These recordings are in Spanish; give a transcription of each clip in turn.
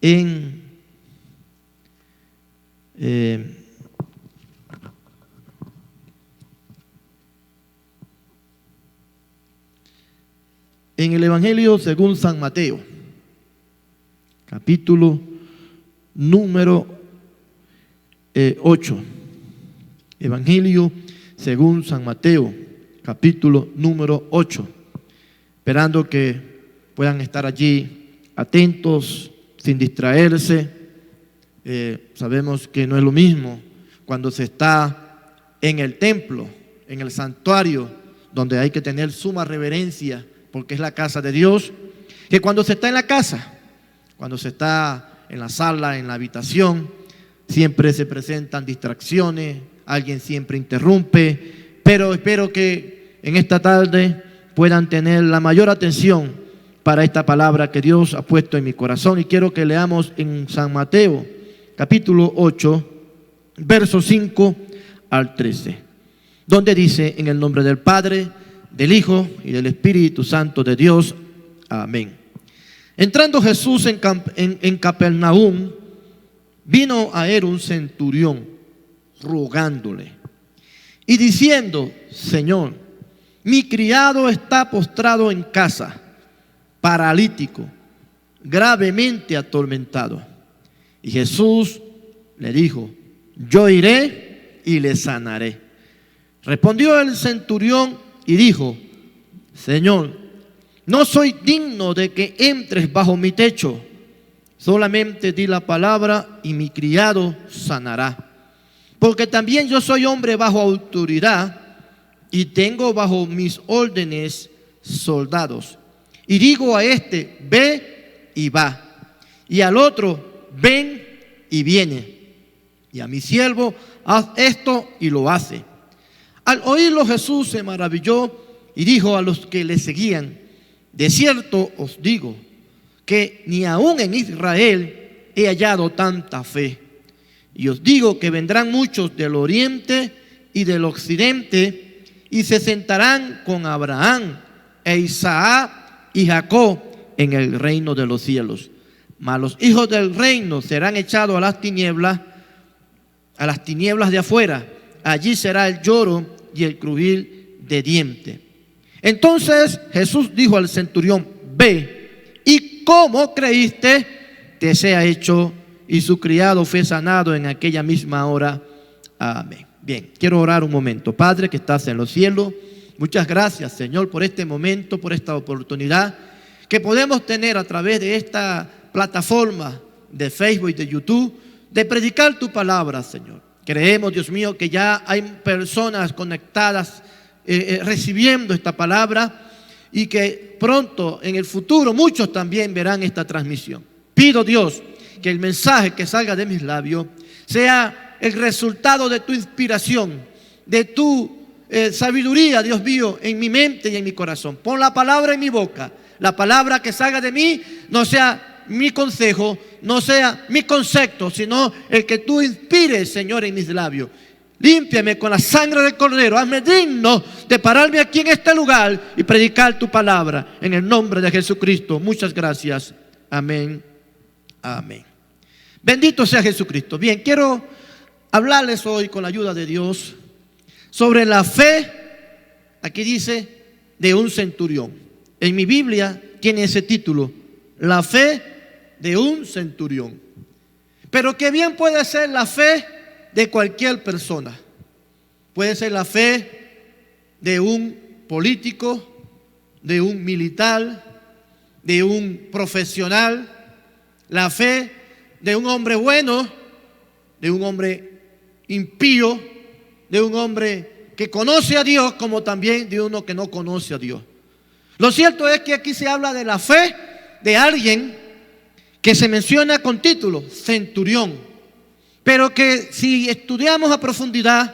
en el Evangelio según San Mateo, capítulo número 8. Evangelio según San Mateo, capítulo número 8. Esperando que puedan estar allí atentos, sin distraerse. Sabemos que no es lo mismo cuando se está en el templo, en el santuario, donde hay que tener suma reverencia, porque es la casa de Dios, que cuando se está en la casa, cuando se está en la sala, en la habitación, siempre se presentan distracciones, alguien siempre interrumpe, pero espero que en esta tarde puedan tener la mayor atención para esta palabra que Dios ha puesto en mi corazón. Y quiero que leamos en San Mateo, capítulo 8, versos 5 al 13, donde dice: en el nombre del Padre, del Hijo y del Espíritu Santo de Dios. Amén. Entrando Jesús en Capernaum, vino a él un centurión rogándole y diciendo: Señor, mi criado está postrado en casa, paralítico, gravemente atormentado. Y Jesús le dijo: yo iré y le sanaré. Respondió el centurión y dijo: Señor, no soy digno de que entres bajo mi techo, solamente di la palabra y mi criado sanará. Porque también yo soy hombre bajo autoridad y tengo bajo mis órdenes soldados. Y digo a este: ve y va, y al otro: ven y viene, y a mi siervo: haz esto, y lo hace. Al oírlo Jesús se maravilló y dijo a los que le seguían: de cierto os digo que ni aun en Israel he hallado tanta fe. Y os digo que vendrán muchos del oriente y del occidente y se sentarán con Abraham e Isaac y Jacob en el reino de los cielos. Mas los hijos del reino serán echados a las tinieblas de afuera. Allí será el lloro y el crujir de dientes. Entonces Jesús dijo al centurión: ve, y como creíste, te sea hecho. Y su criado fue sanado en aquella misma hora. Amén. Bien, quiero orar un momento. Padre que estás en los cielos, muchas gracias, Señor, por este momento, por esta oportunidad que podemos tener a través de esta plataforma de Facebook y de YouTube, de predicar tu palabra, Señor. Creemos, Dios mío, que ya hay personas conectadas recibiendo esta palabra, y que pronto, en el futuro, muchos también verán esta transmisión. Pido, Dios, que el mensaje que salga de mis labios sea el resultado de tu inspiración, de tu sabiduría, Dios mío, en mi mente y en mi corazón. Pon la palabra en mi boca. La palabra que salga de mí no sea mi consejo, no sea mi concepto, sino el que tú inspires, Señor, en mis labios. Límpiame con la sangre del Cordero. Hazme digno de pararme aquí en este lugar y predicar tu palabra. En el nombre de Jesucristo. Muchas gracias. Amén. Amén. Bendito sea Jesucristo. Bien, quiero hablarles hoy con la ayuda de Dios sobre la fe. Aquí dice: de un centurión. En mi Biblia tiene ese título: la fe de un centurión. Pero que bien puede ser la fe de cualquier persona. Puede ser la fe de un político, de un militar, de un profesional, la fe de un hombre bueno, de un hombre impío, de un hombre que conoce a Dios, como también de uno que no conoce a Dios. Lo cierto es que aquí se habla de la fe de alguien que se menciona con título centurión. Pero que si estudiamos a profundidad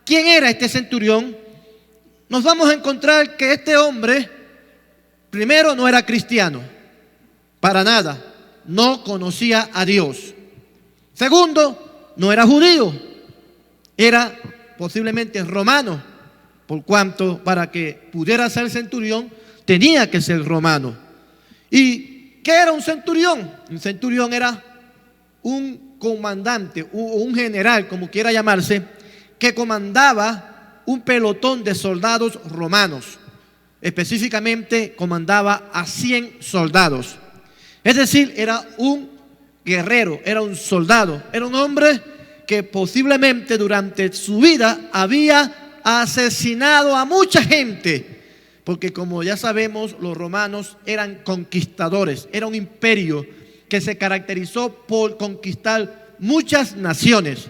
quién era este centurión, nos vamos a encontrar que este hombre, primero, no era cristiano, para nada, no conocía a Dios. Segundo, no era judío, era posiblemente romano, por cuanto para que pudiera ser centurión tenía que ser romano. Y ¿qué era un centurión? Un centurión era un comandante o un general, como quiera llamarse, que comandaba un pelotón de soldados romanos. Específicamente comandaba a 100 soldados. Es decir, era un guerrero, era un soldado, era un hombre que posiblemente durante su vida había asesinado a mucha gente, porque como ya sabemos, los romanos eran conquistadores, era un imperio que se caracterizó por conquistar muchas naciones,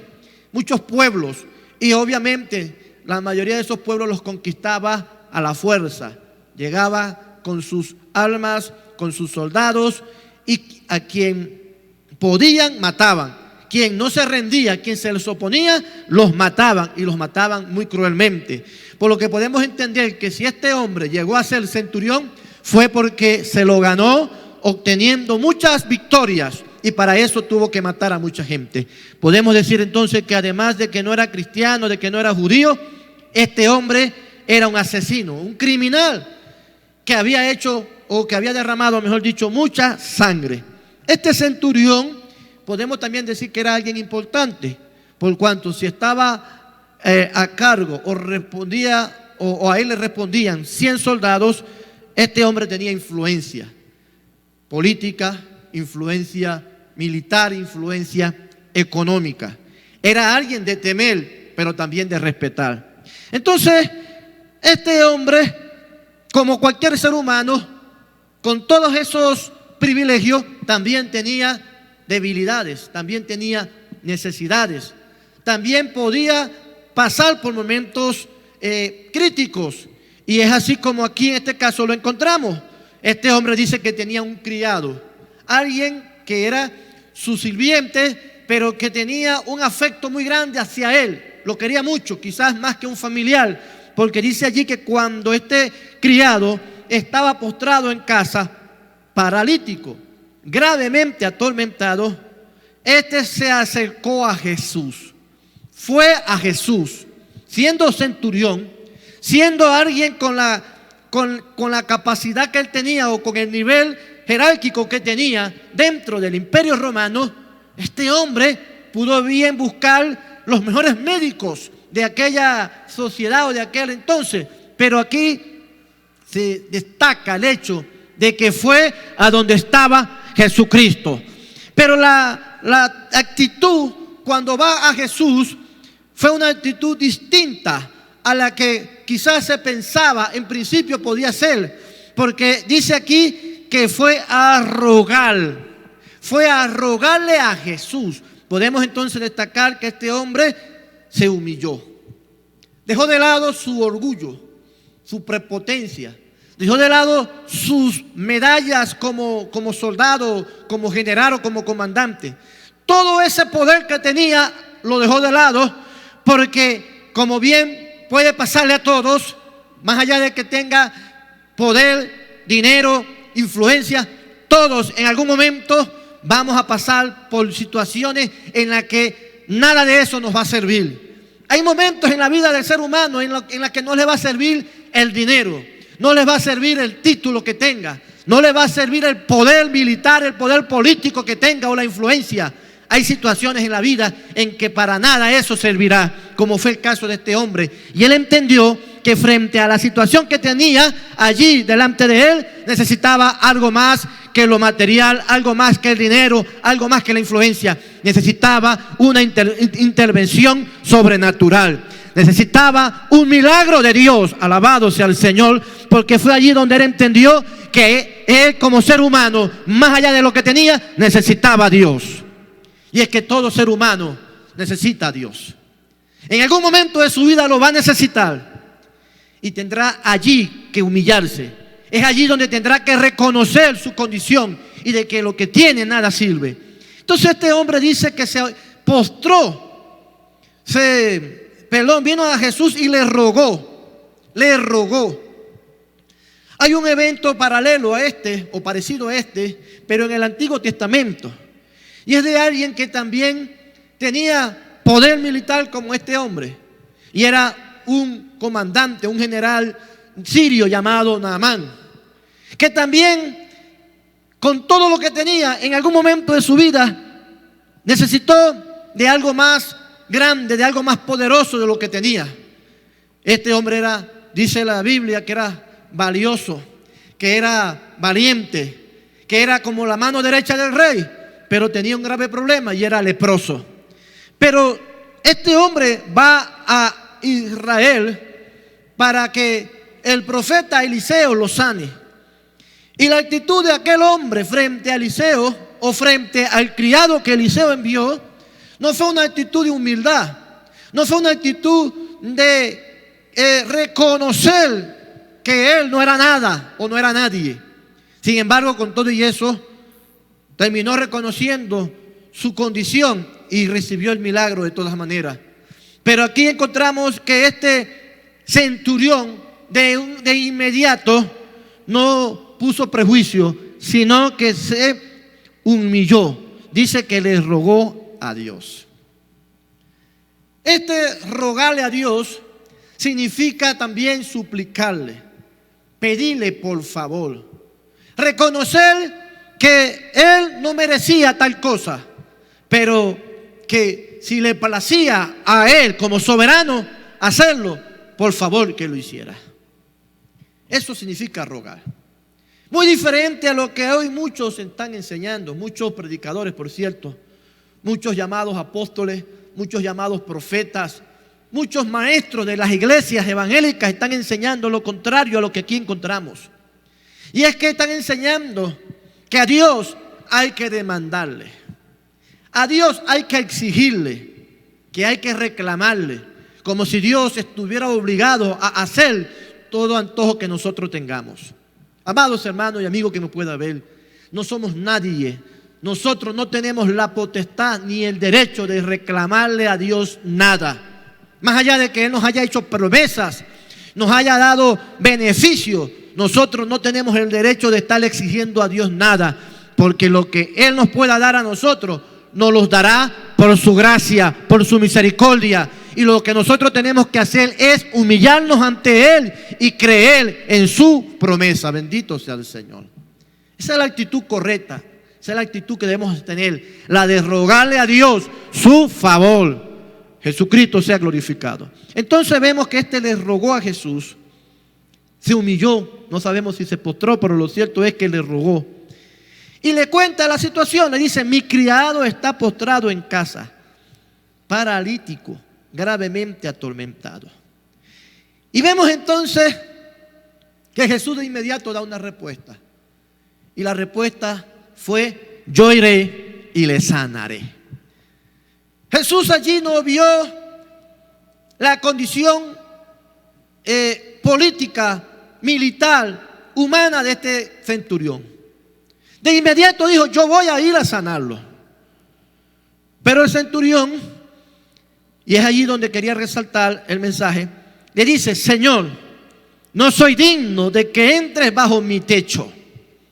muchos pueblos, y obviamente la mayoría de esos pueblos los conquistaba a la fuerza. Llegaba con sus armas, con sus soldados, y a quien podían mataban. Quien no se rendía, quien se les oponía, los mataban, y los mataban muy cruelmente. Por lo que podemos entender que si este hombre llegó a ser centurión, fue porque se lo ganó obteniendo muchas victorias, y para eso tuvo que matar a mucha gente. Podemos decir entonces que además de que no era cristiano, de que no era judío, este hombre era un asesino, un criminal que había hecho, o que había derramado, mejor dicho, mucha sangre. Este centurión podemos también decir que era alguien importante, por cuanto si estaba a cargo o respondía, o a él le respondían 100 soldados, este hombre tenía influencia política, influencia militar, influencia económica. Era alguien de temer, pero también de respetar. Entonces, este hombre, como cualquier ser humano, con todos esos privilegios, también tenía debilidades, también tenía necesidades, también podía pasar por momentos críticos, y es así como aquí en este caso lo encontramos. Este hombre dice que tenía un criado, alguien que era su sirviente, pero que tenía un afecto muy grande hacia él, lo quería mucho, quizás más que un familiar, porque dice allí que cuando este criado estaba postrado en casa, paralítico, gravemente atormentado, este se acercó a Jesús, fue a Jesús, siendo centurión, siendo alguien con la capacidad que él tenía, o con el nivel jerárquico que tenía dentro del imperio romano. Este hombre pudo bien buscar los mejores médicos de aquella sociedad o de aquel entonces, pero aquí se destaca el hecho de que fue a donde estaba Jesucristo. Pero la actitud cuando va a Jesús fue una actitud distinta a la que quizás se pensaba en principio podía ser, porque dice aquí que fue a rogarle a Jesús. Podemos entonces destacar que este hombre se humilló, dejó de lado su orgullo, su prepotencia, dejó de lado sus medallas como soldado, como general o como comandante. Todo ese poder que tenía lo dejó de lado, porque como bien puede pasarle a todos, más allá de que tenga poder, dinero, influencia, todos en algún momento vamos a pasar por situaciones en las que nada de eso nos va a servir. Hay momentos en la vida del ser humano en las que no le va a servir el dinero, no le va a servir el título que tenga, no le va a servir el poder militar, el poder político que tenga o la influencia. Hay situaciones en la vida en que para nada eso servirá, como fue el caso de este hombre. Y él entendió que frente a la situación que tenía allí delante de él, necesitaba algo más que lo material, algo más que el dinero, algo más que la influencia. Necesitaba una intervención sobrenatural. Necesitaba un milagro de Dios. Alabado sea el Señor, porque fue allí donde él entendió que él como ser humano, más allá de lo que tenía, necesitaba a Dios. Y es que todo ser humano necesita a Dios. En algún momento de su vida lo va a necesitar, y tendrá allí que humillarse. Es allí donde tendrá que reconocer su condición y de que lo que tiene nada sirve. Entonces este hombre dice que se postró, vino a Jesús y le rogó. Hay un evento paralelo a este, o parecido a este, pero en el Antiguo Testamento. Y es de alguien que también tenía poder militar como este hombre. Y era un comandante, un general sirio llamado Naamán, que también con todo lo que tenía, en algún momento de su vida, necesitó de algo más grande, de algo más poderoso de lo que tenía. Este hombre era, dice la Biblia, que era valioso, que era valiente, que era como la mano derecha del rey, pero tenía un grave problema y era leproso. Pero este hombre va a Israel para que el profeta Eliseo lo sane. Y la actitud de aquel hombre frente a Eliseo, o frente al criado que Eliseo envió, no fue una actitud de humildad, no fue una actitud de reconocer que él no era nada o no era nadie. Sin embargo, con todo y eso, terminó reconociendo su condición y recibió el milagro de todas maneras. Pero aquí encontramos que este centurión de inmediato no puso prejuicio, sino que se humilló. Dice que le rogó a Dios. Este rogarle a Dios significa también suplicarle, pedirle por favor, reconocer que él no merecía tal cosa, pero que si le placía a él como soberano hacerlo, por favor que lo hiciera. Eso significa rogar. Muy diferente a lo que hoy muchos están enseñando, muchos predicadores, por cierto, muchos llamados apóstoles, muchos llamados profetas, muchos maestros de las iglesias evangélicas están enseñando lo contrario a lo que aquí encontramos. Y es que están enseñando que a Dios hay que demandarle, a Dios hay que exigirle, que hay que reclamarle, como si Dios estuviera obligado a hacer todo antojo que nosotros tengamos. Amados hermanos y amigos que me pueda ver, no somos nadie. Nosotros no tenemos la potestad ni el derecho de reclamarle a Dios nada. Más allá de que Él nos haya hecho promesas, nos haya dado beneficios, nosotros no tenemos el derecho de estar exigiendo a Dios nada, porque lo que Él nos pueda dar a nosotros, nos los dará por su gracia, por su misericordia. Y lo que nosotros tenemos que hacer es humillarnos ante Él y creer en su promesa. Bendito sea el Señor. Esa es la actitud correcta. Esa es la actitud que debemos tener, la de rogarle a Dios su favor. Jesucristo sea glorificado. Entonces vemos que este le rogó a Jesús, se humilló, no sabemos si se postró, pero lo cierto es que le rogó. Y le cuenta la situación, le dice: mi criado está postrado en casa, paralítico, gravemente atormentado. Y vemos entonces que Jesús de inmediato da una respuesta. Y la respuesta fue: yo iré y le sanaré. Jesús allí no vio la condición política, militar, humana de este centurión. De inmediato dijo: yo voy a ir a sanarlo. Pero el centurión, y es allí donde quería resaltar el mensaje, le dice: Señor, no soy digno de que entres bajo mi techo.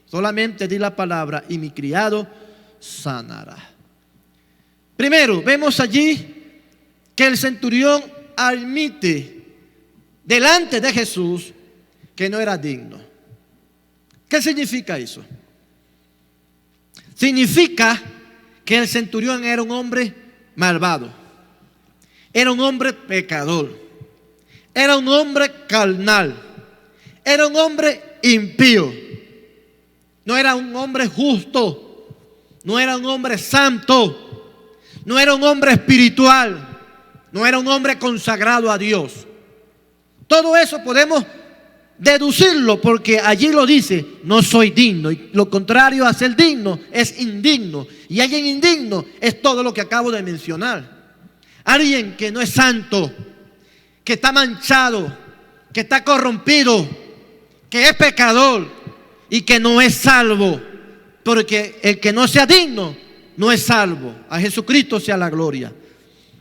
Solamente di la palabra y mi criado sanará. Primero, vemos allí que el centurión admite delante de Jesús que no era digno. ¿Qué significa eso? Significa que el centurión era un hombre malvado, era un hombre pecador, era un hombre carnal, era un hombre impío, no era un hombre justo, no era un hombre santo, no era un hombre espiritual, no era un hombre consagrado a Dios. Todo eso podemos deducirlo porque allí lo dice: no soy digno. Y lo contrario a ser digno es indigno. Y alguien indigno es todo lo que acabo de mencionar. Alguien que no es santo, que está manchado, que está corrompido, que es pecador y que no es salvo. Porque el que no sea digno no es salvo. A Jesucristo sea la gloria.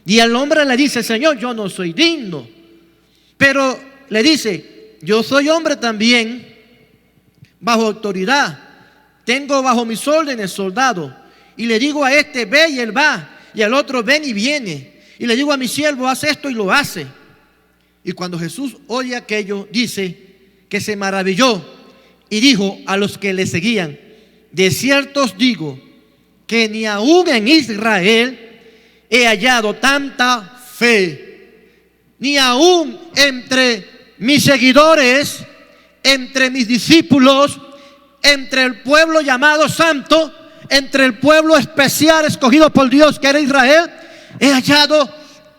Y el hombre le dice: Señor, yo no soy digno. Pero le dice: yo soy hombre también bajo autoridad. Tengo bajo mis órdenes soldados. Y le digo a este: ve, y él va. Y al otro: ven, y viene. Y le digo a mi siervo: haz esto, y lo hace. Y cuando Jesús oye aquello, dice que se maravilló y dijo a los que le seguían: de cierto os digo que ni aún en Israel he hallado tanta fe, ni aún entre mis seguidores, entre mis discípulos, entre el pueblo llamado santo, entre el pueblo especial escogido por Dios que era Israel, he hallado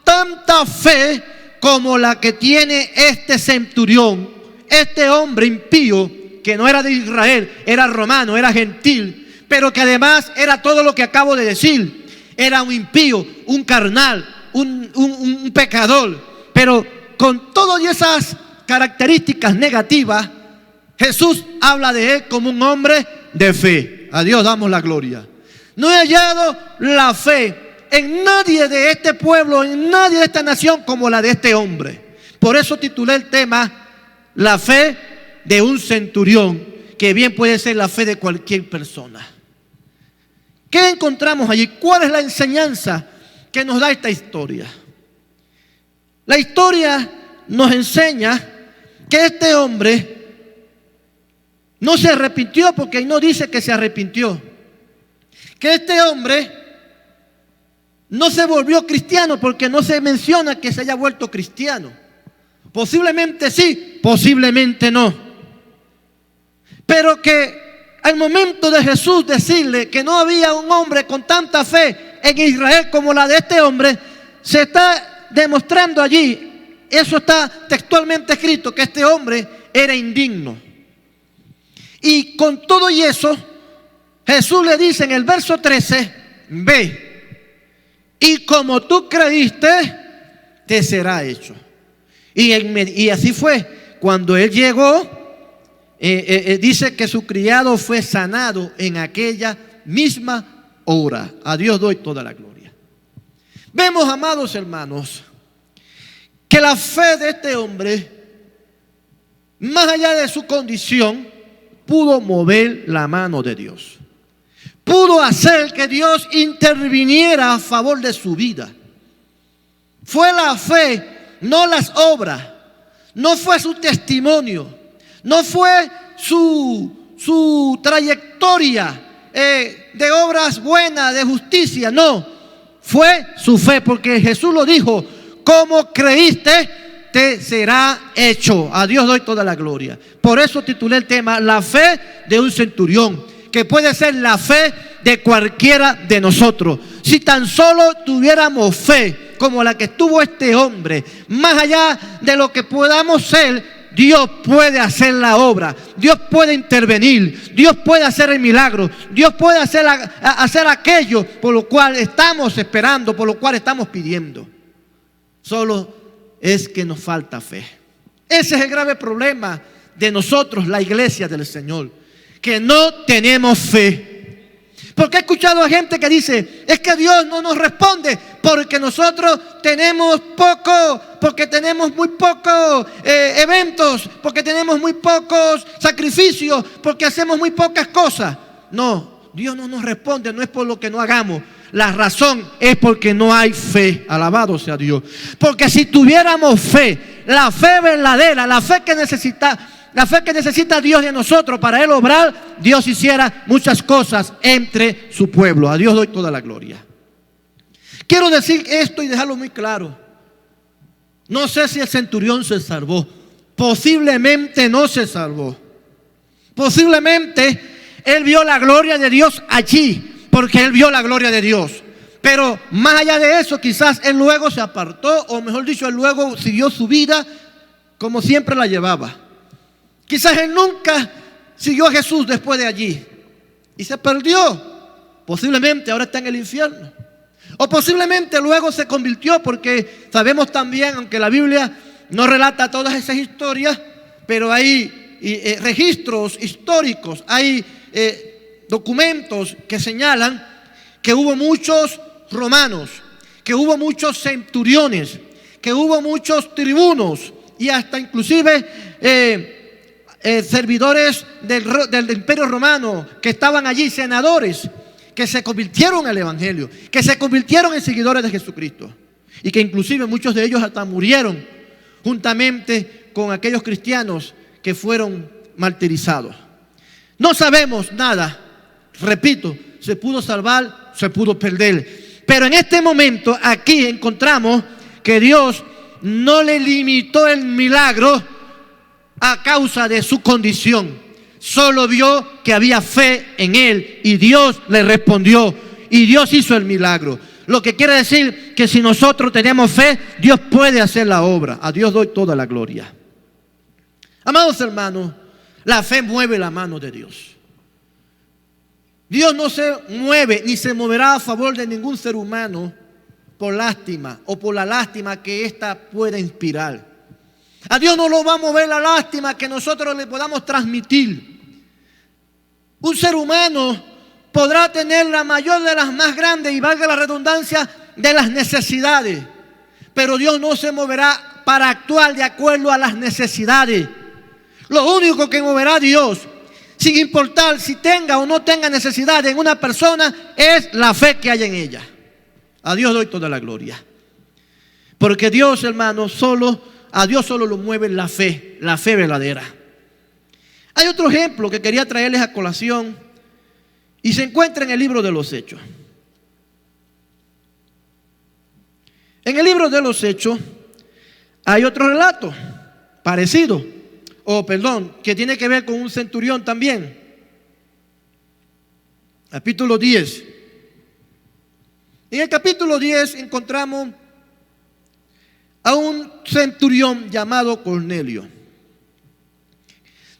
tanta fe como la que tiene este centurión, este hombre impío que no era de Israel, era romano, era gentil, pero que además era todo lo que acabo de decir. Era un impío, un carnal, un pecador, pero con todas esas características negativas, Jesús habla de él como un hombre de fe. A Dios damos la gloria. No he hallado la fe en nadie de este pueblo, en nadie de esta nación como la de este hombre. Por eso titulé el tema la fe de un centurión, que bien puede ser la fe de cualquier persona. ¿Qué encontramos allí? ¿Cuál es la enseñanza que nos da esta historia? La historia nos enseña que este hombre no se arrepintió, porque no dice que se arrepintió. Que este hombre no se volvió cristiano, porque no se menciona que se haya vuelto cristiano. Posiblemente sí, posiblemente no. Pero que al momento de Jesús decirle que no había un hombre con tanta fe en Israel como la de este hombre, se está demostrando allí, eso está textualmente escrito, que este hombre era indigno. Y con todo y eso, Jesús le dice en el verso 13, ve, y como tú creíste, te será hecho. Y así fue. Cuando él llegó, dice que su criado fue sanado en aquella misma hora. A Dios doy toda la gloria. Vemos, amados hermanos, que la fe de este hombre, más allá de su condición, pudo mover la mano de Dios. Pudo hacer que Dios interviniera a favor de su vida. Fue la fe, no las obras. No fue su testimonio. No fue su trayectoria de obras buenas, de justicia. No, fue su fe, porque Jesús lo dijo: como creíste, te será hecho. A Dios doy toda la gloria. Por eso titulé el tema la fe de un centurión, que puede ser la fe de cualquiera de nosotros. Si tan solo tuviéramos fe como la que tuvo este hombre, más allá de lo que podamos ser, Dios puede hacer la obra, Dios puede intervenir, Dios puede hacer el milagro, Dios puede hacer aquello por lo cual estamos esperando, por lo cual estamos pidiendo. Solo es que nos falta fe. Ese es el grave problema de nosotros, la iglesia del Señor, que no tenemos fe. Porque he escuchado a gente que dice: es que Dios no nos responde porque nosotros tenemos poco, porque tenemos muy pocos eventos, porque tenemos muy pocos sacrificios, porque hacemos muy pocas cosas. No, Dios no nos responde, no es por lo que no hagamos. La razón es porque no hay fe. Alabado sea Dios. Porque si tuviéramos fe, la fe verdadera, la fe que necesita Dios de nosotros para Él obrar, Dios hiciera muchas cosas entre su pueblo. A Dios doy toda la gloria. Quiero decir esto y dejarlo muy claro. No sé si el centurión se salvó. Posiblemente no se salvó. Posiblemente él vio la gloria de Dios allí, porque él vio la gloria de Dios. Pero más allá de eso, quizás él luego se apartó, o mejor dicho, él luego siguió su vida como siempre la llevaba. Quizás él nunca siguió a Jesús después de allí y se perdió. Posiblemente ahora está en el infierno. O posiblemente luego se convirtió, porque sabemos también, aunque la Biblia no relata todas esas historias, pero hay registros históricos, hay documentos que señalan que hubo muchos romanos, que hubo muchos centuriones, que hubo muchos tribunos y hasta inclusive servidores del Imperio Romano que estaban allí, senadores, que se convirtieron al Evangelio, que se convirtieron en seguidores de Jesucristo, y que inclusive muchos de ellos hasta murieron juntamente con aquellos cristianos que fueron martirizados. No sabemos nada Repito, se pudo salvar, se pudo perder. Pero en este momento aquí encontramos que Dios no le limitó el milagro a causa de su condición. Solo vio que había fe en él y Dios le respondió y Dios hizo el milagro. Lo que quiere decir que si nosotros tenemos fe, Dios puede hacer la obra. A Dios doy toda la gloria. Amados hermanos, la fe mueve la mano de Dios. Dios no se mueve ni se moverá a favor de ningún ser humano por lástima o por la lástima que ésta pueda inspirar. A Dios no lo va a mover la lástima que nosotros le podamos transmitir. Un ser humano podrá tener la mayor de las más grandes, y valga la redundancia, de las necesidades. Pero Dios no se moverá para actuar de acuerdo a las necesidades. Lo único que moverá a Dios, sin importar si tenga o no tenga necesidad en una persona, es la fe que hay en ella. A Dios doy toda la gloria. Porque Dios, hermano, a Dios solo lo mueve la fe verdadera. Hay otro ejemplo que quería traerles a colación y se encuentra en el libro de los Hechos. En el libro de los Hechos hay otro relato parecido, que tiene que ver con un centurión también. Capítulo 10. En el capítulo 10 encontramos a un centurión llamado Cornelio.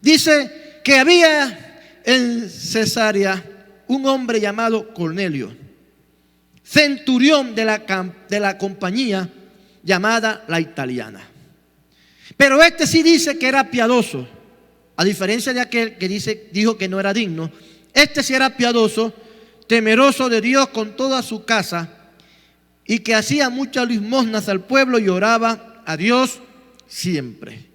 Dice que había en Cesarea un hombre llamado Cornelio, centurión de la compañía llamada La Italiana. Pero este sí dice que era piadoso, a diferencia de aquel que dijo que no era digno. Este sí era piadoso, temeroso de Dios con toda su casa, y que hacía muchas limosnas al pueblo y oraba a Dios siempre.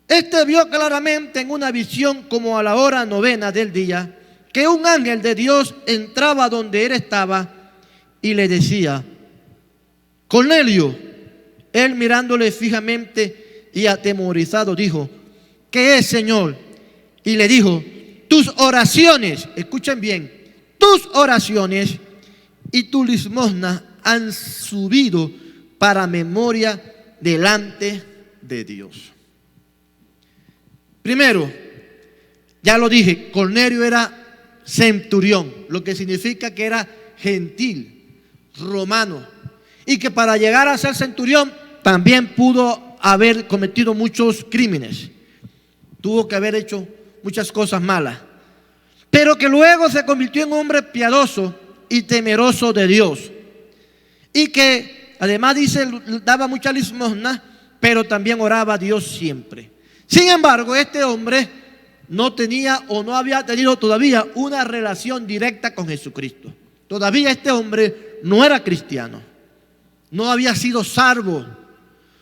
Este vio claramente en una visión, como a la hora 9 del día, que un ángel de Dios entraba donde él estaba y le decía: Cornelio. Él, mirándole fijamente y atemorizado, dijo: ¿qué es, Señor? Y le dijo: tus oraciones, escuchen bien, tus oraciones y tu limosna han subido para memoria delante de Dios. Primero, ya lo dije, Cornelio era centurión, lo que significa que era gentil, romano, y que para llegar a ser centurión también pudo haber cometido muchos crímenes, tuvo que haber hecho muchas cosas malas, pero que luego se convirtió en hombre piadoso y temeroso de Dios, y que además dice daba mucha limosna, pero también oraba a Dios siempre. Sin embargo, este hombre no tenía o no había tenido todavía una relación directa con Jesucristo. Todavía este hombre no era cristiano, no había sido salvo,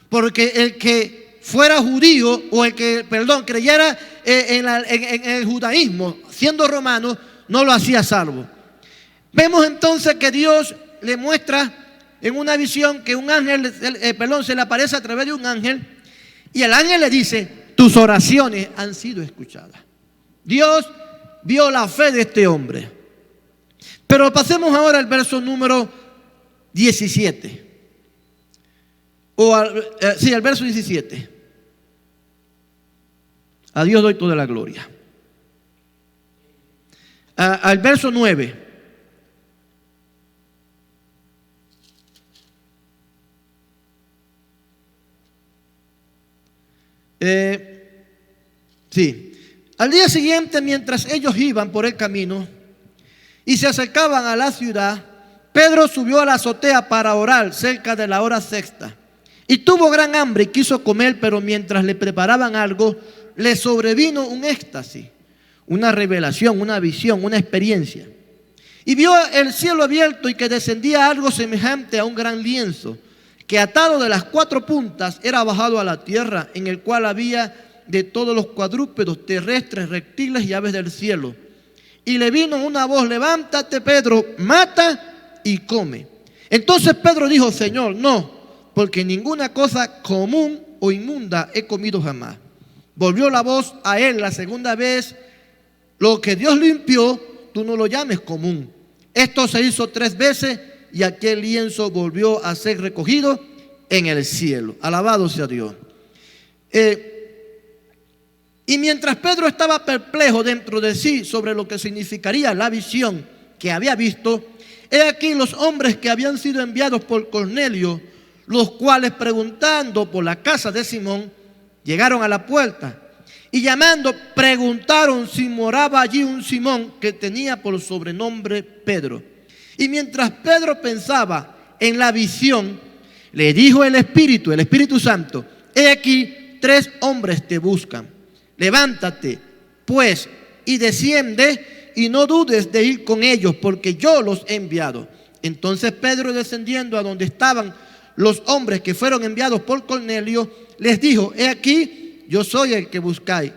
porque el que fuera judío o el que, creyera en el judaísmo, siendo romano, no lo hacía salvo. Vemos entonces que Dios le muestra en una visión que un ángel, se le aparece a través de un ángel, y el ángel le dice: tus oraciones han sido escuchadas. Dios vio la fe de este hombre. Pero pasemos ahora al verso número 17. Al verso 17. A Dios doy toda la gloria. Al verso 9. Al día siguiente, mientras ellos iban por el camino y se acercaban a la ciudad, Pedro subió a la azotea para orar cerca de la hora sexta. Y tuvo gran hambre y quiso comer, pero mientras le preparaban algo, le sobrevino un éxtasis, una revelación, una visión, una experiencia. Y vio el cielo abierto y que descendía algo semejante a un gran lienzo, que atado de las 4 puntas era bajado a la tierra, en el cual había de todos los cuadrúpedos, terrestres, reptiles y aves del cielo. Y le vino una voz: levántate, Pedro, mata y come. Entonces Pedro dijo: Señor, no, porque ninguna cosa común o inmunda he comido jamás. Volvió la voz a él la segunda vez: lo que Dios limpió, tú no lo llames común. Esto se hizo 3 veces y aquel lienzo volvió a ser recogido en el cielo. Alabado sea Dios. Y mientras Pedro estaba perplejo dentro de sí sobre lo que significaría la visión que había visto, he aquí los hombres que habían sido enviados por Cornelio, los cuales preguntando por la casa de Simón, llegaron a la puerta y llamando preguntaron si moraba allí un Simón que tenía por sobrenombre Pedro. Y mientras Pedro pensaba en la visión, le dijo el Espíritu Santo: he aquí 3 hombres te buscan. Levántate pues y desciende y no dudes de ir con ellos, porque yo los he enviado. Entonces Pedro, descendiendo a donde estaban los hombres que fueron enviados por Cornelio, les dijo: he aquí, yo soy el que buscáis.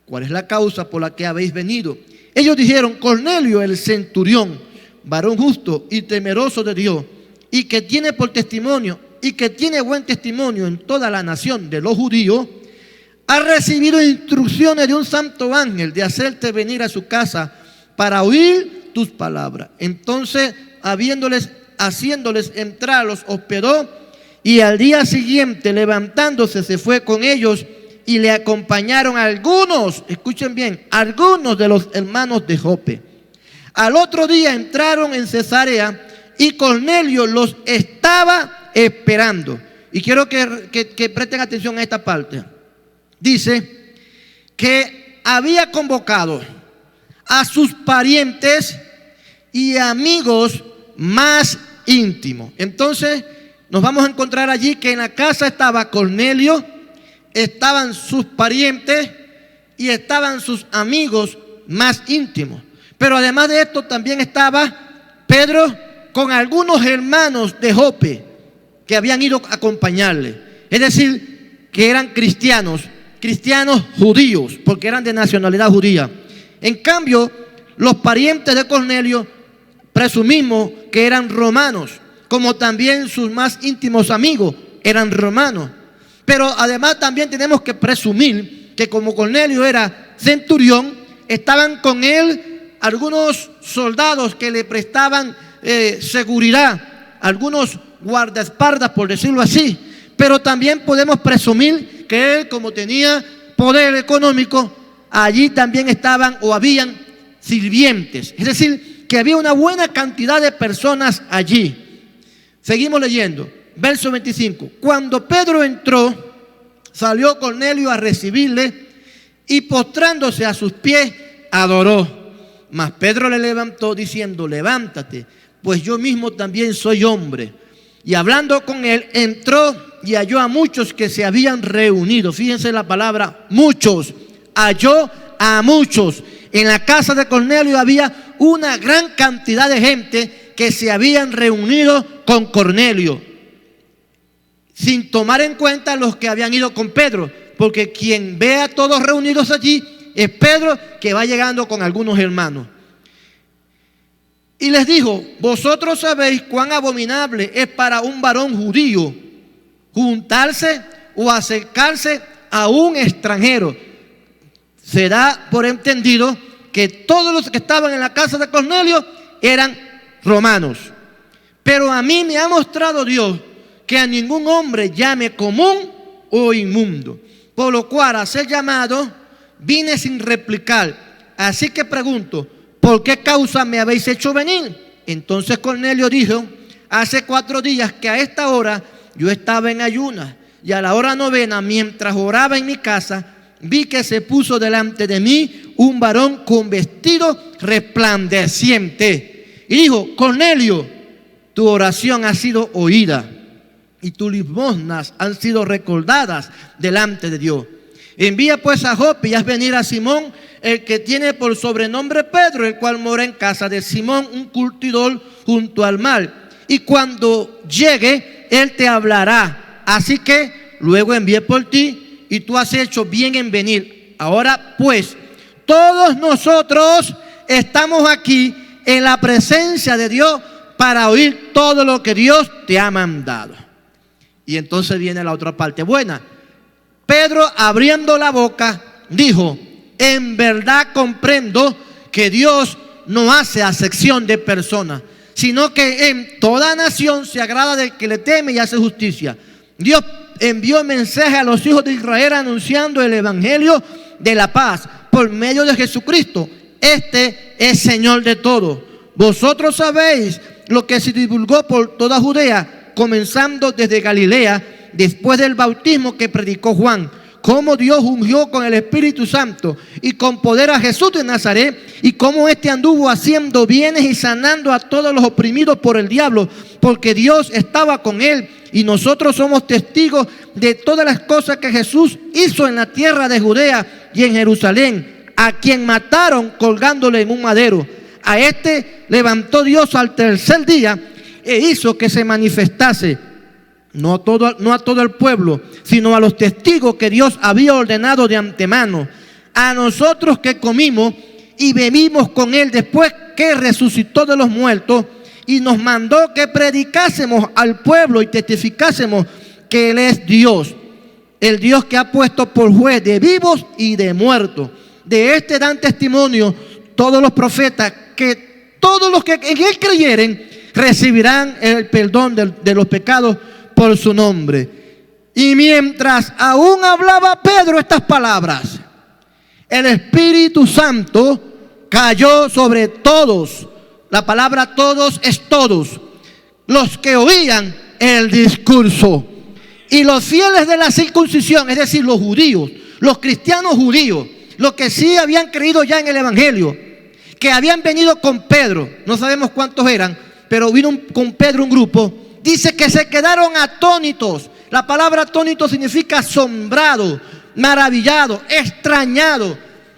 ¿Cuál es la causa por la que habéis venido? Ellos dijeron: Cornelio el centurión, varón justo y temeroso de Dios, y que tiene por testimonio, y que tiene buen testimonio en toda la nación de los judíos, ha recibido instrucciones de un santo ángel de hacerte venir a su casa para oír tus palabras. Entonces, haciéndoles entrar, los hospedó, y al día siguiente, levantándose, se fue con ellos, y le acompañaron algunos, escuchen bien, algunos de los hermanos de Jope. Al otro día entraron en Cesarea, y Cornelio los estaba esperando. Y quiero que presten atención a esta parte. Dice que había convocado a sus parientes y amigos más íntimos. Entonces nos vamos a encontrar allí que en la casa estaba Cornelio, estaban sus parientes y estaban sus amigos más íntimos. Pero además de esto también estaba Pedro con algunos hermanos de Jope que habían ido a acompañarle. Es decir, que eran cristianos judíos, porque eran de nacionalidad judía. En cambio, los parientes de Cornelio presumimos que eran romanos, como también sus más íntimos amigos eran romanos. Pero además también tenemos que presumir que como Cornelio era centurión, estaban con él algunos soldados que le prestaban seguridad, algunos guardaespaldas, por decirlo así. Pero también podemos presumir que él, como tenía poder económico, allí también estaban o habían sirvientes. Es decir, que había una buena cantidad de personas allí. Seguimos leyendo, verso 25. Cuando Pedro entró, salió Cornelio a recibirle y postrándose a sus pies, adoró. Mas Pedro le levantó diciendo: levántate, pues yo mismo también soy hombre. Y hablando con él, entró y halló a muchos que se habían reunido. Fíjense la palabra muchos. Halló a muchos. En la casa de Cornelio había una gran cantidad de gente que se habían reunido con Cornelio, sin tomar en cuenta los que habían ido con Pedro, porque quien ve a todos reunidos allí es Pedro, que va llegando con algunos hermanos. Y les dijo: vosotros sabéis cuán abominable es para un varón judío juntarse o acercarse a un extranjero. Se da por entendido que todos los que estaban en la casa de Cornelio eran romanos. Pero a mí me ha mostrado Dios que a ningún hombre llame común o inmundo. Por lo cual, a ser llamado, vine sin replicar. Así que pregunto: ¿por qué causa me habéis hecho venir? Entonces Cornelio dijo: hace 4 días que a esta hora yo estaba en ayunas, y a la hora 9, mientras oraba en mi casa, vi que se puso delante de mí un varón con vestido resplandeciente. Y dijo: Cornelio, tu oración ha sido oída, y tus limosnas han sido recordadas delante de Dios. Envía pues a Jope y haz venir a Simón, el que tiene por sobrenombre Pedro, el cual mora en casa de Simón, un curtidor junto al mar. Y cuando llegue, él te hablará. Así que luego envié por ti, y tú has hecho bien en venir. Ahora pues, todos nosotros estamos aquí en la presencia de Dios para oír todo lo que Dios te ha mandado. Y entonces viene la otra parte buena. Pedro, abriendo la boca, dijo: en verdad comprendo que Dios no hace acepción de personas, sino que en toda nación se agrada del que le teme y hace justicia. Dios envió mensaje a los hijos de Israel anunciando el evangelio de la paz por medio de Jesucristo. Este es Señor de todo. Vosotros sabéis lo que se divulgó por toda Judea, comenzando desde Galilea, después del bautismo que predicó Juan, cómo Dios ungió con el Espíritu Santo y con poder a Jesús de Nazaret, y cómo éste anduvo haciendo bienes y sanando a todos los oprimidos por el diablo, porque Dios estaba con él. Y nosotros somos testigos de todas las cosas que Jesús hizo en la tierra de Judea y en Jerusalén, a quien mataron colgándole en un madero. A este levantó Dios al tercer día e hizo que se manifestase, no a todo el pueblo, sino a los testigos que Dios había ordenado de antemano. A nosotros que comimos y bebimos con él después que resucitó de los muertos, y nos mandó que predicásemos al pueblo y testificásemos que Él es Dios, el Dios que ha puesto por juez de vivos y de muertos. De este dan testimonio todos los profetas, que todos los que en Él creyeren recibirán el perdón de los pecados por su nombre. Y mientras aún hablaba Pedro estas palabras, el Espíritu Santo cayó sobre todos. La palabra todos es todos los que oían el discurso. Y los fieles de la circuncisión, es decir, los judíos, los cristianos judíos, los que sí habían creído ya en el evangelio, que habían venido con Pedro, no sabemos cuántos eran, pero vino con Pedro un grupo, dice que se quedaron atónitos. La palabra atónito significa asombrado, maravillado, extrañado.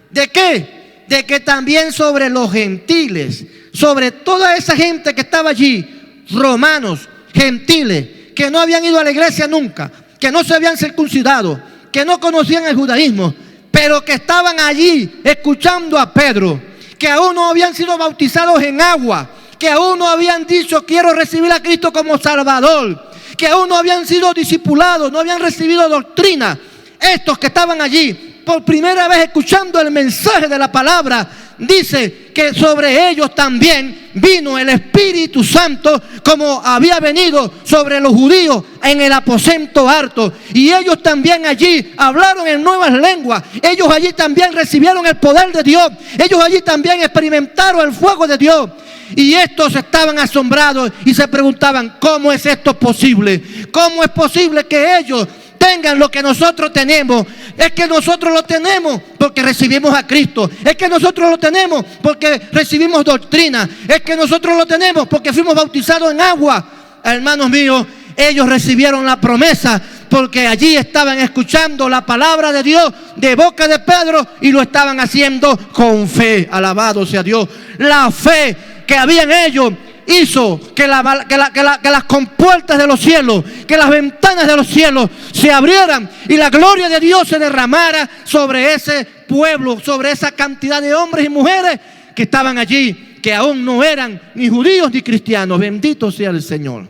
¿De qué? De que también sobre los gentiles, sobre toda esa gente que estaba allí, romanos, gentiles, que no habían ido a la iglesia nunca, que no se habían circuncidado, que no conocían el judaísmo, pero que estaban allí escuchando a Pedro, que aún no habían sido bautizados en agua, que aún no habían dicho quiero recibir a Cristo como Salvador, que aún no habían sido discipulados, no habían recibido doctrina. Estos que estaban allí por primera vez escuchando el mensaje de la palabra, dice que sobre ellos también vino el Espíritu Santo, como había venido sobre los judíos en el aposento alto. Y ellos también allí hablaron en nuevas lenguas. Ellos allí también recibieron el poder de Dios. Ellos allí también experimentaron el fuego de Dios. Y estos estaban asombrados y se preguntaban, ¿cómo es esto posible? ¿Cómo es posible que ellos tengan lo que nosotros tenemos? Es que nosotros lo tenemos porque recibimos a Cristo. Es que nosotros lo tenemos porque recibimos doctrina. Es que nosotros lo tenemos porque fuimos bautizados en agua. Hermanos míos, ellos recibieron la promesa porque allí estaban escuchando la palabra de Dios de boca de Pedro y lo estaban haciendo con fe. Alabado sea Dios. La fe que había en ellos hizo que las compuertas de los cielos, que las ventanas de los cielos se abrieran y la gloria de Dios se derramara sobre ese pueblo, sobre esa cantidad de hombres y mujeres que estaban allí, que aún no eran ni judíos ni cristianos. Bendito sea el Señor.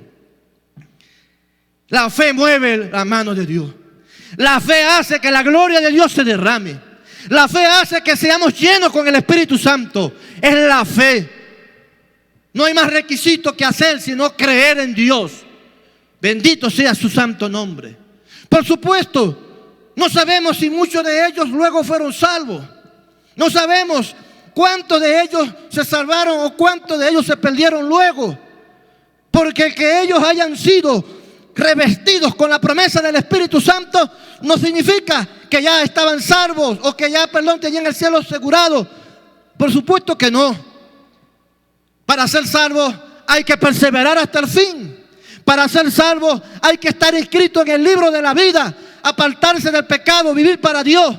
La fe mueve la mano de Dios. La fe hace que la gloria de Dios se derrame. La fe hace que seamos llenos con el Espíritu Santo. Es la fe. No hay más requisito que hacer sino creer en Dios. Bendito sea su santo nombre. Por supuesto, no sabemos si muchos de ellos luego fueron salvos. No sabemos cuántos de ellos se salvaron o cuántos de ellos se perdieron luego. Porque el que ellos hayan sido revestidos con la promesa del Espíritu Santo no significa que ya estaban salvos o que ya, tenían el cielo asegurado. Por supuesto que no. Para ser salvo hay que perseverar hasta el fin. Para ser salvo hay que estar inscrito en el libro de la vida, apartarse del pecado, vivir para Dios.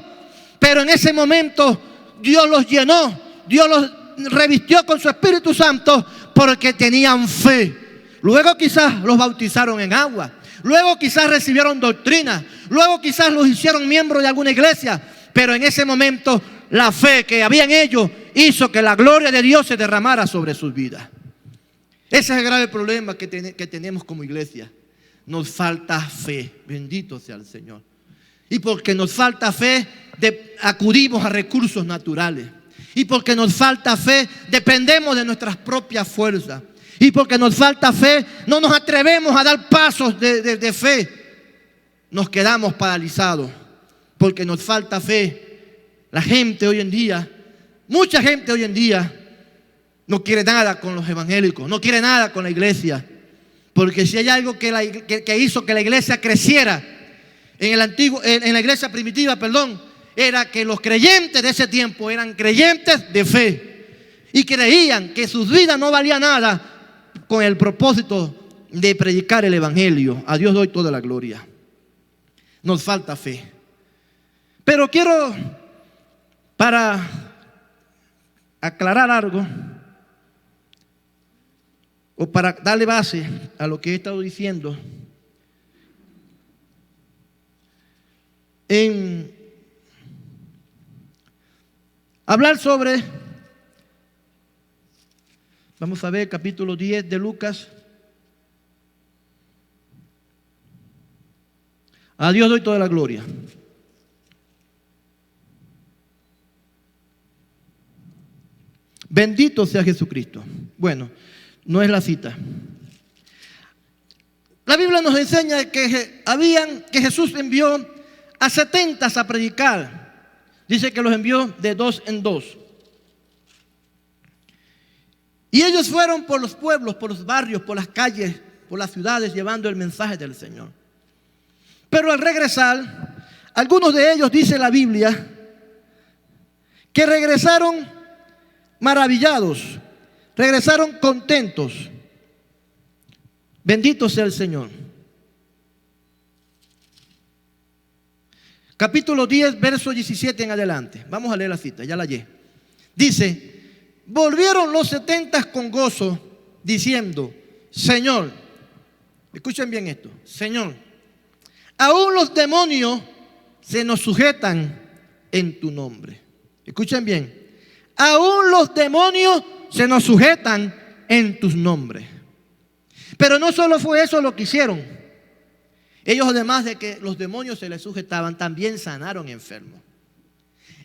Pero en ese momento Dios los llenó, Dios los revistió con su Espíritu Santo porque tenían fe. Luego quizás los bautizaron en agua, luego quizás recibieron doctrina, luego quizás los hicieron miembros de alguna iglesia. Pero en ese momento la fe que había en ellos hizo que la gloria de Dios se derramara sobre sus vidas. Ese es el grave problema que tenemos como iglesia. Nos falta fe. Bendito sea el Señor. Y porque nos falta fe, acudimos a recursos naturales. Y porque nos falta fe, dependemos de nuestras propias fuerzas. Y porque nos falta fe, no nos atrevemos a dar pasos de fe. Nos quedamos paralizados. Porque nos falta fe. La gente hoy en día, mucha gente hoy en día, no quiere nada con los evangélicos, no quiere nada con la iglesia. Porque si hay algo que hizo que la iglesia creciera en la iglesia primitiva, era que los creyentes de ese tiempo eran creyentes de fe y creían que sus vidas no valían nada con el propósito de predicar el evangelio. A Dios doy toda la gloria. Nos falta fe. Pero quiero, para aclarar algo, o para darle base a lo que he estado diciendo, en hablar sobre, vamos a ver, capítulo 10 de Lucas. A Dios doy toda la gloria. Bendito sea Jesucristo. Bueno, no es la cita. La Biblia nos enseña que Jesús envió a 70 a predicar. Dice que los envió de 2 en 2. Y ellos fueron por los pueblos, por los barrios, por las calles, por las ciudades, llevando el mensaje del Señor. Pero al regresar, algunos de ellos, dice la Biblia, que regresaron maravillados, regresaron contentos. Bendito sea el Señor. Capítulo 10, verso 17 en adelante. Vamos a leer la cita, ya la hallé. Dice: volvieron los 70 con gozo, diciendo: Señor, escuchen bien esto, Señor, aún los demonios se nos sujetan en tu nombre. Escuchen bien, aún los demonios se nos sujetan en tus nombres. Pero no solo fue eso lo que hicieron. Ellos, además de que los demonios se les sujetaban, también sanaron enfermos.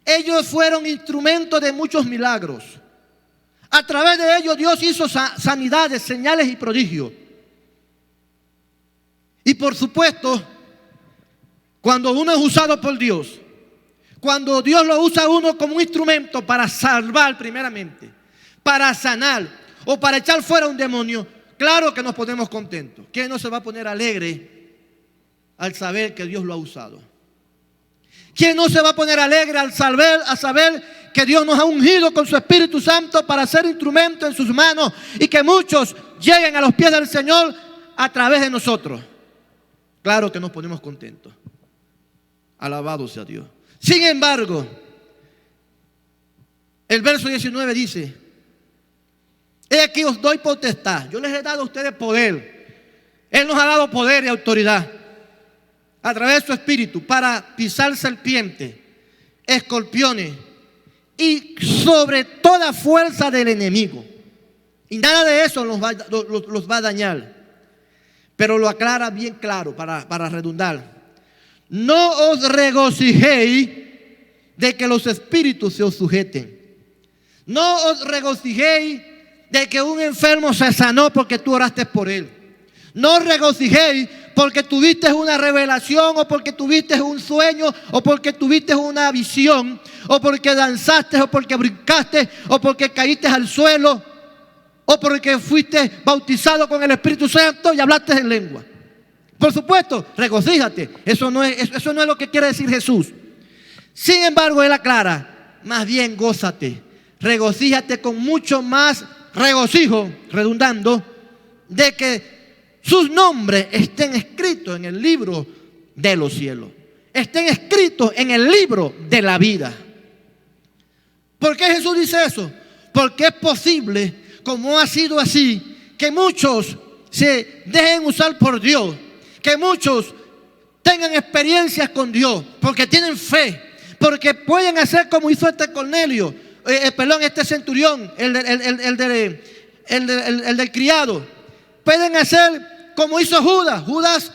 Ellos fueron instrumentos de muchos milagros. A través de ellos Dios hizo sanidades, señales y prodigios. Y por supuesto, cuando uno es usado por Dios, cuando Dios lo usa a uno como un instrumento para salvar primeramente, para sanar o para echar fuera un demonio, claro que nos ponemos contentos. ¿Quién no se va a poner alegre al saber que Dios lo ha usado? ¿Quién no se va a poner alegre al saber que Dios nos ha ungido con su Espíritu Santo para ser instrumento en sus manos y que muchos lleguen a los pies del Señor a través de nosotros? Claro que nos ponemos contentos. Alabado sea Dios. Sin embargo, el verso 19 dice: he aquí os doy potestad. Yo les he dado a ustedes poder. Él nos ha dado poder y autoridad a través de su Espíritu para pisar serpientes, escorpiones y sobre toda fuerza del enemigo. Y nada de eso los va a dañar. Pero lo aclara bien claro para redundar. No os regocijéis de que los espíritus se os sujeten. No os regocijéis de que un enfermo se sanó porque tú oraste por él. No os regocijéis porque tuviste una revelación, o porque tuviste un sueño, o porque tuviste una visión, o porque danzaste, o porque brincaste, o porque caíste al suelo, o porque fuiste bautizado con el Espíritu Santo y hablaste en lengua. Por supuesto, regocíjate. Eso no es lo que quiere decir Jesús. Sin embargo, Él aclara: más bien gózate, regocíjate con mucho más regocijo, redundando, de que sus nombres estén escritos en el libro de los cielos, estén escritos en el libro de la vida. ¿Por qué Jesús dice eso? Porque es posible, como ha sido así, que muchos se dejen usar por Dios, que muchos tengan experiencias con Dios, porque tienen fe, porque pueden hacer como hizo este Cornelio, este centurión, el del criado. Pueden hacer como hizo Judas. Judas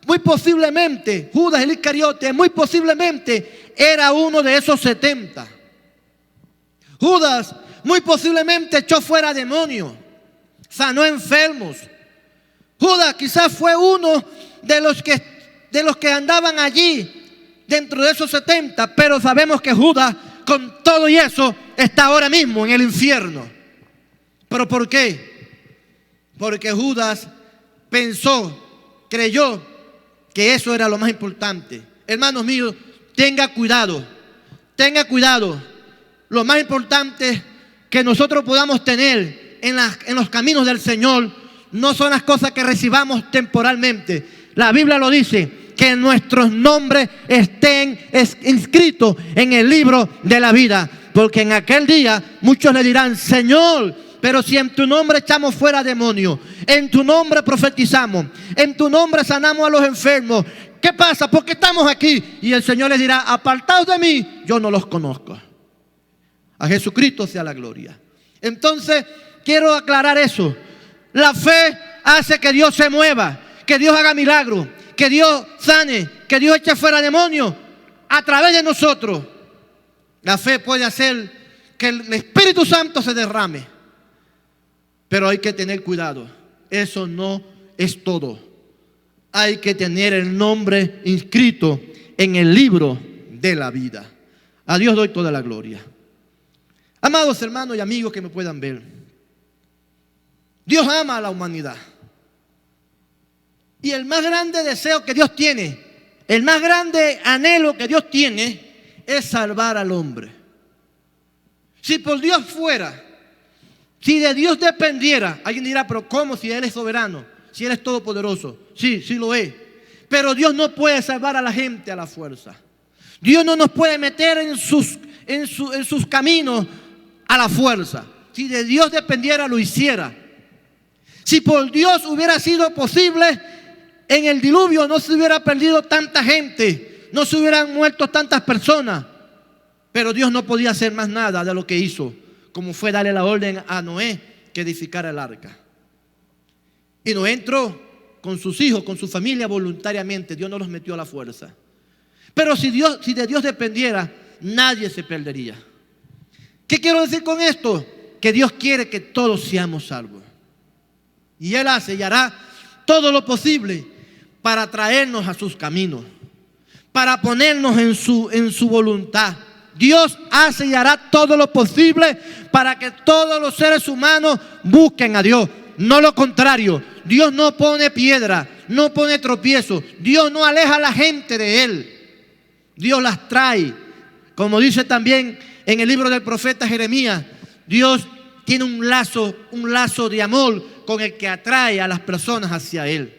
el Iscariote, muy posiblemente era uno de esos 70. Judas muy posiblemente echó fuera demonios, sanó enfermos. Judas quizás fue uno de los que andaban allí dentro de esos 70, pero sabemos que Judas, con todo y eso, está ahora mismo en el infierno. ¿Pero por qué? Porque Judas creyó que eso era lo más importante. Hermanos míos, tenga cuidado. Lo más importante que nosotros podamos tener en los caminos del Señor no son las cosas que recibamos temporalmente. La Biblia lo dice, que nuestros nombres estén inscritos en el libro de la vida. Porque en aquel día muchos le dirán: Señor, pero si en tu nombre echamos fuera demonios, en tu nombre profetizamos, en tu nombre sanamos a los enfermos, ¿qué pasa? ¿Por qué estamos aquí? Y el Señor les dirá: apartados de mí, yo no los conozco. A Jesucristo sea la gloria. Entonces, quiero aclarar eso. La fe hace que Dios se mueva, que Dios haga milagros, que Dios sane, que Dios eche fuera demonios a través de nosotros. La fe puede hacer que el Espíritu Santo se derrame, pero hay que tener cuidado. Eso no es todo. Hay que tener el nombre inscrito en el libro de la vida. A Dios doy toda la gloria. Amados hermanos y amigos que me puedan ver, Dios ama a la humanidad. Y el más grande deseo que Dios tiene, el más grande anhelo que Dios tiene, es salvar al hombre. Si por Dios fuera, si de Dios dependiera, alguien dirá: pero ¿cómo si Él es soberano? Si Él es todopoderoso. Sí, sí lo es. Pero Dios no puede salvar a la gente a la fuerza. Dios no nos puede meter en sus caminos a la fuerza. Si de Dios dependiera, lo hiciera. Si por Dios hubiera sido posible, en el diluvio no se hubiera perdido tanta gente, no se hubieran muerto tantas personas. Pero Dios no podía hacer más nada de lo que hizo, como fue darle la orden a Noé que edificara el arca. Y Noé entró con sus hijos, con su familia voluntariamente. Dios no los metió a la fuerza. Pero si de Dios dependiera, nadie se perdería. ¿Qué quiero decir con esto? Que Dios quiere que todos seamos salvos. Y Él hace y hará todo lo posible para traernos a sus caminos, para ponernos en su voluntad. Dios hace y hará todo lo posible para que todos los seres humanos busquen a Dios. No lo contrario. Dios no pone piedra, no pone tropiezo. Dios no aleja a la gente de Él. Dios las trae. Como dice también en el libro del profeta Jeremías, Dios tiene un lazo de amor con el que atrae a las personas hacia Él.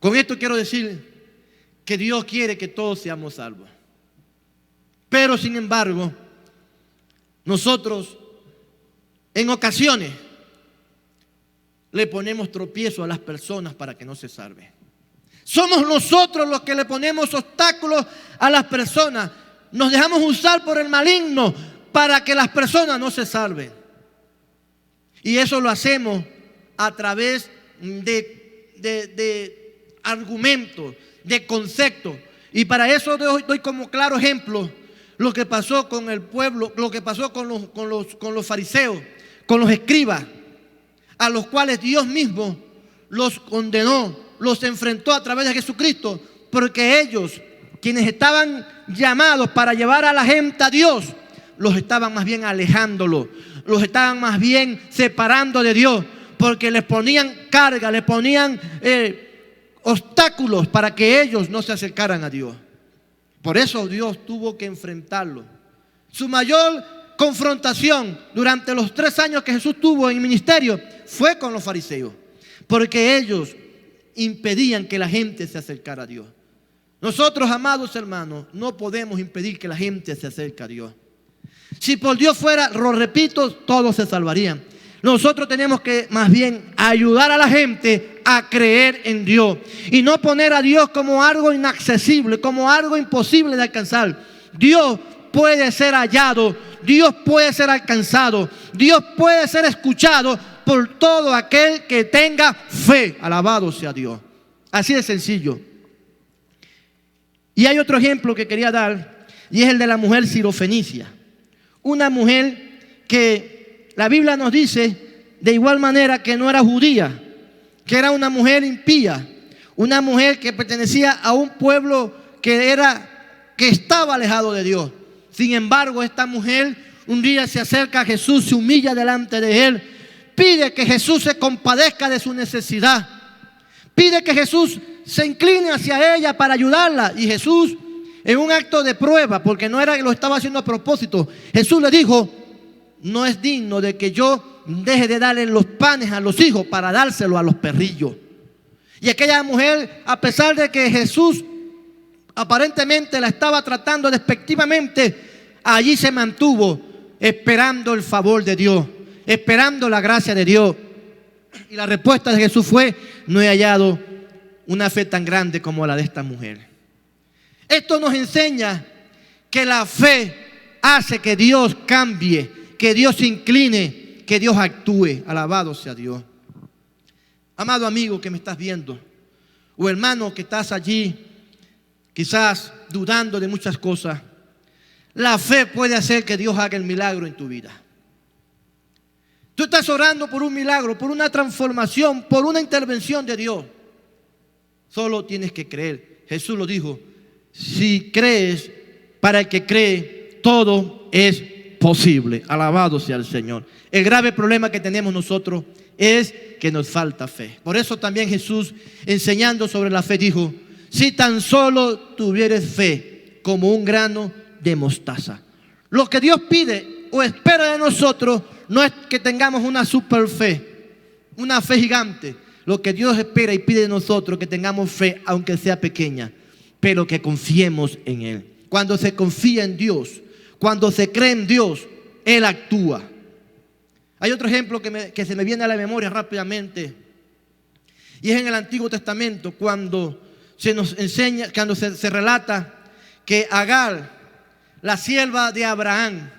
Con esto quiero decir que Dios quiere que todos seamos salvos. Pero sin embargo, nosotros en ocasiones le ponemos tropiezo a las personas para que no se salven. Somos nosotros los que le ponemos obstáculos a las personas. Nos dejamos usar por el maligno para que las personas no se salven. Y eso lo hacemos a través de argumentos, de conceptos. Y para eso doy como claro ejemplo lo que pasó con el pueblo, lo que pasó con los fariseos, con los escribas, a los cuales Dios mismo los condenó, los enfrentó a través de Jesucristo, porque ellos, quienes estaban llamados para llevar a la gente a Dios, los estaban más bien alejándolo, los estaban más bien separando de Dios, porque les ponían carga, les ponían obstáculos para que ellos no se acercaran a Dios. Por eso Dios tuvo que enfrentarlo. Su mayor confrontación durante los 3 años que Jesús tuvo en el ministerio fue con los fariseos, porque ellos impedían que la gente se acercara a Dios. Nosotros, amados hermanos, no podemos impedir que la gente se acerque a Dios. Si por Dios fuera, lo repito, todos se salvarían. Nosotros tenemos que más bien ayudar a la gente a creer en Dios y no poner a Dios como algo inaccesible, como algo imposible de alcanzar. Dios puede ser hallado, Dios puede ser alcanzado, Dios puede ser escuchado por todo aquel que tenga fe. Alabado sea Dios. Así de sencillo. Y hay otro ejemplo que quería dar, y es el de la mujer sirofenicia. una mujer que la Biblia nos dice de igual manera que no era judía, que era una mujer impía, una mujer que pertenecía a un pueblo que estaba alejado de Dios. Sin embargo, esta mujer un día se acerca a Jesús, se humilla delante de él, pide que Jesús se compadezca de su necesidad, pide que Jesús se incline hacia ella para ayudarla. Y Jesús, en un acto de prueba, porque no era que lo estaba haciendo a propósito, Jesús le dijo: no es digno de que yo deje de darle los panes a los hijos para dárselo a los perrillos. Y aquella mujer, a pesar de que Jesús aparentemente la estaba tratando despectivamente, allí se mantuvo esperando el favor de Dios, esperando la gracia de Dios. Y la respuesta de Jesús fue: no he hallado una fe tan grande como la de esta mujer. Esto nos enseña que la fe hace que Dios cambie, que Dios se incline, que Dios actúe. Alabado sea Dios. Amado amigo que me estás viendo, o hermano que estás allí, quizás dudando de muchas cosas, la fe puede hacer que Dios haga el milagro en tu vida. Tú estás orando por un milagro, por una transformación, por una intervención de Dios. Solo tienes que creer. Jesús lo dijo: si crees, para el que cree, todo es posible. Alabado sea el Señor. El grave problema que tenemos nosotros es que nos falta fe. Por eso también Jesús, enseñando sobre la fe, dijo: si tan solo tuvieres fe como un grano de mostaza. Lo que Dios pide o espera de nosotros no es que tengamos una super fe, una fe gigante. Lo que Dios espera y pide de nosotros, que tengamos fe, aunque sea pequeña, pero que confiemos en Él. Cuando se confía en Dios, cuando se cree en Dios, Él actúa. Hay otro ejemplo que se me viene a la memoria rápidamente, y es en el Antiguo Testamento, cuando se nos enseña, cuando se relata que Agar, la sierva de Abraham,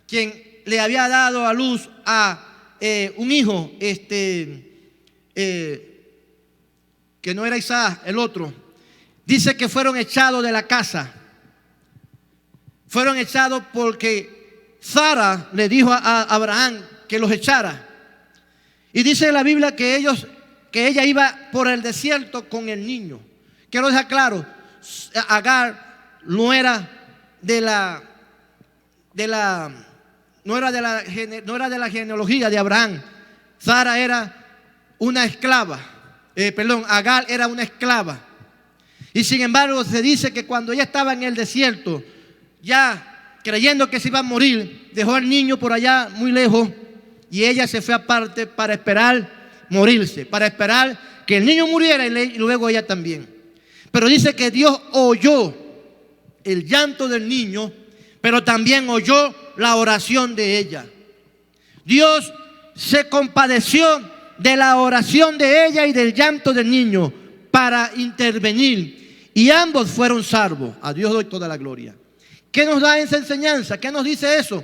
quien le había dado a luz a un hijo, que no era Isaac, el otro, dice que fueron echados de la casa. Fueron echados porque Sara le dijo a Abraham que los echara. Y dice en la Biblia que ella iba por el desierto con el niño. Quiero dejar claro, Agar no era de la genealogía de Abraham. Sara era una esclava. Agar era una esclava. Y sin embargo se dice que cuando ella estaba en el desierto, ya creyendo que se iba a morir, dejó al niño por allá muy lejos, y ella se fue aparte para esperar morirse, para esperar que el niño muriera y luego ella también. Pero dice que Dios oyó el llanto del niño, pero también oyó la oración de ella. Dios se compadeció de la oración de ella y del llanto del niño para intervenir, y ambos fueron salvos. A Dios doy toda la gloria. ¿Qué nos da esa enseñanza? ¿Qué nos dice eso?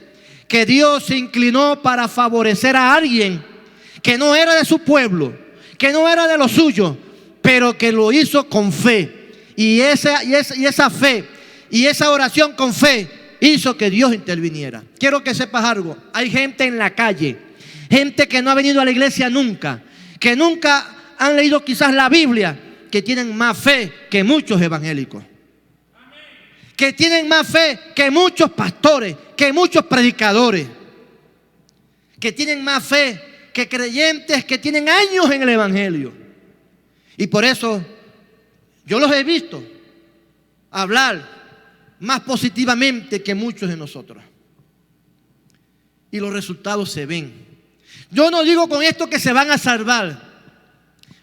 Que Dios se inclinó para favorecer a alguien que no era de su pueblo, que no era de lo suyo, pero que lo hizo con fe. Y esa fe y esa oración con fe hizo que Dios interviniera. Quiero que sepas algo. Hay gente en la calle, gente que no ha venido a la iglesia nunca, que nunca han leído quizás la Biblia, que tienen más fe que muchos evangélicos, que tienen más fe que muchos pastores, que muchos predicadores, que tienen más fe que creyentes que tienen años en el evangelio. Y por eso yo los he visto hablar más positivamente que muchos de nosotros, y los resultados se ven. Yo no digo con esto que se van a salvar,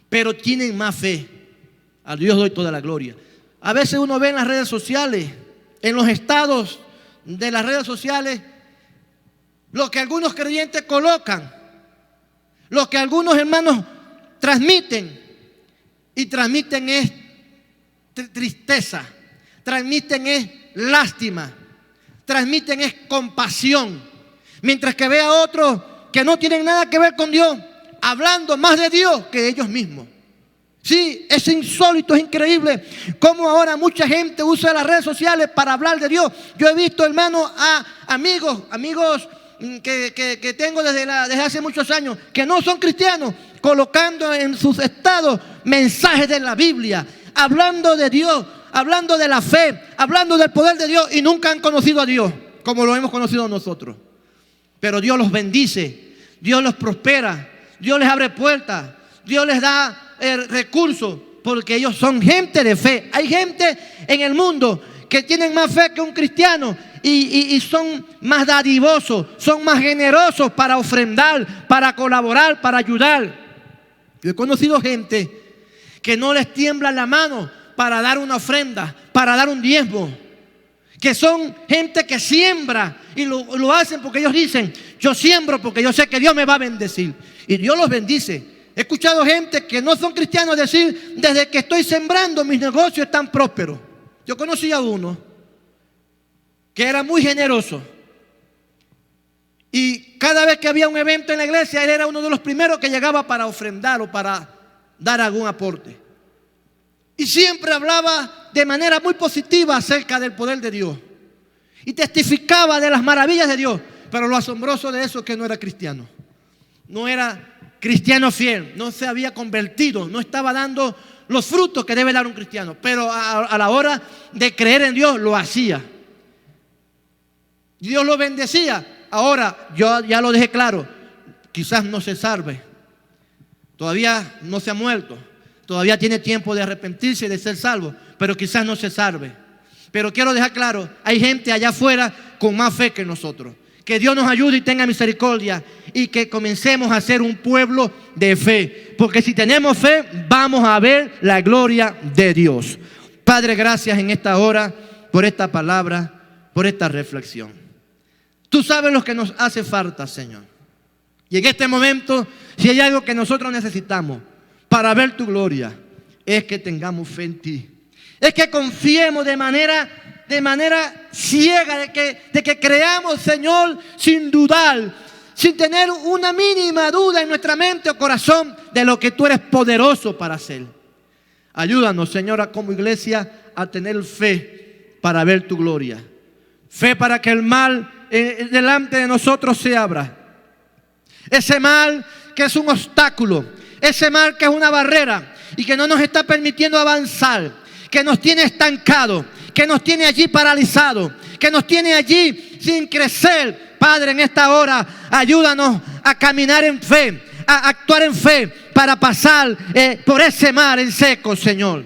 pero tienen más fe. A Dios doy toda la gloria. A veces uno ve en las redes sociales, en los estados de las redes sociales, lo que algunos creyentes colocan, lo que algunos hermanos transmiten, y transmiten es tristeza, transmiten es lástima, transmiten es compasión, mientras que ve a otros que no tienen nada que ver con Dios, hablando más de Dios que ellos mismos. Sí, es insólito, es increíble cómo ahora mucha gente usa las redes sociales para hablar de Dios. Yo he visto, hermano, a amigos que tengo desde hace muchos años, que no son cristianos, colocando en sus estados mensajes de la Biblia, hablando de Dios, hablando de la fe, hablando del poder de Dios, y nunca han conocido a Dios como lo hemos conocido nosotros. Pero Dios los bendice, Dios los prospera, Dios les abre puertas, Dios les da recursos, porque ellos son gente de fe. Hay gente en el mundo que tienen más fe que un cristiano y son más dadivosos, son más generosos para ofrendar, para colaborar, para ayudar. Yo he conocido gente que no les tiembla la mano para dar una ofrenda, para dar un diezmo, que son gente que siembra y lo hacen porque ellos dicen: yo siembro porque yo sé que Dios me va a bendecir, y Dios los bendice. He escuchado gente que no son cristianos decir: desde que estoy sembrando mis negocios están prósperos. Yo conocí a uno que era muy generoso, y cada vez que había un evento en la iglesia, él era uno de los primeros que llegaba para ofrendar o para dar algún aporte. Y siempre hablaba de manera muy positiva acerca del poder de Dios y testificaba de las maravillas de Dios. Pero lo asombroso de eso es que no era cristiano. No era cristiano fiel, no se había convertido, no estaba dando los frutos que debe dar un cristiano. Pero a la hora de creer en Dios, lo hacía. Dios lo bendecía. Ahora, yo ya lo dejé claro, quizás no se salve, todavía no se ha muerto, todavía tiene tiempo de arrepentirse y de ser salvo, pero quizás no se salve. Pero quiero dejar claro, hay gente allá afuera con más fe que nosotros. Que Dios nos ayude y tenga misericordia, y que comencemos a ser un pueblo de fe, porque si tenemos fe vamos a ver la gloria de Dios. Padre, gracias en esta hora por esta palabra, por esta reflexión. Tú sabes lo que nos hace falta, Señor. Y en este momento, si hay algo que nosotros necesitamos para ver tu gloria, es que tengamos fe en ti. Es que confiemos de manera ciega, de que creamos, Señor, sin dudar, sin tener una mínima duda en nuestra mente o corazón de lo que tú eres poderoso para hacer. Ayúdanos, Señora, como iglesia, a tener fe para ver tu gloria. Fe para que el mal delante de nosotros se abra. Ese mal que es un obstáculo, ese mal que es una barrera y que no nos está permitiendo avanzar, que nos tiene estancados, que nos tiene allí paralizados, que nos tiene allí sin crecer. Padre, en esta hora, ayúdanos a caminar en fe, a actuar en fe para pasar por ese mar en seco, Señor.